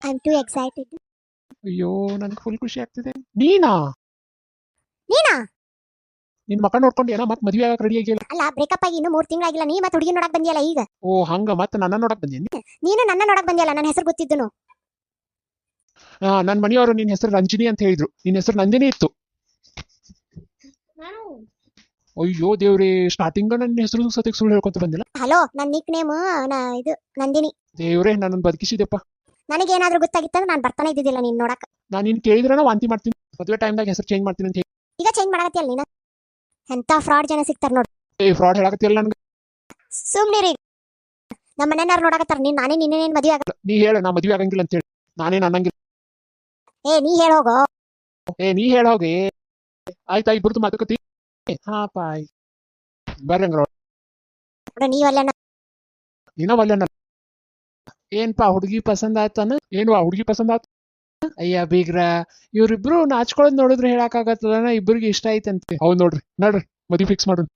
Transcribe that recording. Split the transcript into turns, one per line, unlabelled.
I am to excited.
ಅಯ್ಯೋ ನನ್ಗೆ full ಖುಷಿ ಆಗ್ತಿದೆ. ನೀನಾ
ನೀನಾ?
ನಿನ್ ಮಕ್ಕ ನೋಡ್ಕೊಂಡು ಏನೋ ಮತ್ತೆ ಮದುವೆ ಆಗಕ್ಕೆ ರೆಡಿ ಆಗಿಲ್ಲ.
ಅಲ್ಲ, ಬ್ರೇಕಪ್ ಆಗಿ ಇನ್ನು 3 ತಿಂಗಳಾಗಿಲ್ಲ, ನೀ ಮತ್ತೆ ಹುಡುಗಿ ನೋಡಕ್ ಬಂದಿಯಲ್ಲ ಈಗ.
ಓ ಹಂಗ ಮತ್ತೆ ನನ್ನ ನೋಡಕ್ ಬಂದೇನಿ.
ನೀನು ನನ್ನ ನೋಡಕ್ ಬಂದಿಯಲ್ಲ, ನನ್ನ ಹೆಸರು ಗೊತ್ತಿದ್ದನು.
ನನ್ನ ಮನೆಯವರು ನಿನ್ನ ಹೆಸರು ರಂಜಿನಿ ಅಂತ ಹೇಳಿದ್ರು, ನಿನ್ನ ಹೆಸರು ನಂದಿನಿ ಇತ್ತು. ಅಯ್ಯೋ ದೇವ್ರಿ, ಸ್ಟಾರ್ಟಿಂಗ್ ನನ್ನ ಹೆಸರು ಸತಿಗೆ ಸುಳ್ಳು ಹೇಳ್ಕೊಂತ ಬಂದಿಲ್ಲ.
ಹಲೋ, ನನ್ನ ನಿಕ್ ನೇಮ್ ಇದು ನಂದಿನಿ.
ದೇವ್ರೇ ನನ್ನನ್ನು ಬದುಕಿಸಿದೆಪ್ಪ.
ನನಗೇನಾದ್ರೂ ಗೊತ್ತಾಗಿತ್ತಂದ್ರೆ ನಾನು ಬರ್ತಾನೆ ಇದ್ದಿದ್ದಿಲ್ಲ ನೀನ್ ನೋಡಕ್.
ನಾನು ನಿನ್ ಕೇಳಿದ್ರೆ ವಾಂತಿ ಮಾಡ್ತೀನಿ, ಮದುವೆ ಟೈಮ್ದಾಗ ಹೆಸರು ಚೇಂಜ್ ಮಾಡ್ತೀನಿ ಅಂತ ಹೇಳಿ.
ಈಗ ಚೇಂಜ್ ಮಾಡಕತ್ತಿಯಲ್ಲ ನೀನು. ಎಂತ ಫ್ರಾಡ್ ಜನ ಸಿಗ್ತಾರ ನೋಡು.
ಫ್ರಾಡ್ ಹೇಳಕತ್ತಿಲ್ಲ ನನ್ಗೆ.
ಸುಮ್ನಿರಿ, ನಮ್ಮ ಮನೆಯವ್ರು ನೋಡಕತ್ತಾರ. ನಾನೇ ನಿನ್ನೇನ್ ಮದುವೆ ಆಗ.
ನೀ ಹೇಳ ನಾ ಮದುವೆ ಆಗಂಗಿಲ್ಲ ಅಂತ ಹೇಳಿ. ನಾನೇನು ಅನ್ನಂಗಿಲ್ಲ.
ನೀ ಹೇಳ ಹೋಗೋ.
ನೀ ಹೇಳ ಹೋಗಿ. ಆಯ್ತಾ, ಇಬ್ಬರದು ಮಾತುಕತೆ. ಹಾ ಪಾಯ್ ಬರ್ರಂಗ್ರ.
ನೀವಲ್ಲ
ನೀನ ಒಲ್ಲೆನ. ಏನ್ಪಾ ಹುಡುಗಿ ಪಸಂದ್ ಆಯ್ತಾನ? ಏನು ಆ ಹುಡುಗಿ ಪಸಂದ್ ಆಯ್ತು? ಅಯ್ಯ ಬೀಗ್ರ, ಇವ್ರಿಬ್ರು ನಾಚ್ಕೊಳ್ಳೋದ್ ನೋಡಿದ್ರೆ ಹೇಳಕ್ ಆಗತ್ತದ ಇಬ್ಬರಿಗೆ ಇಷ್ಟ ಐತಂತೆ. ಹೌದ್ ನೋಡ್ರಿ, ಮದ್ವಿ ಫಿಕ್ಸ್ ಮಾಡೋಣ.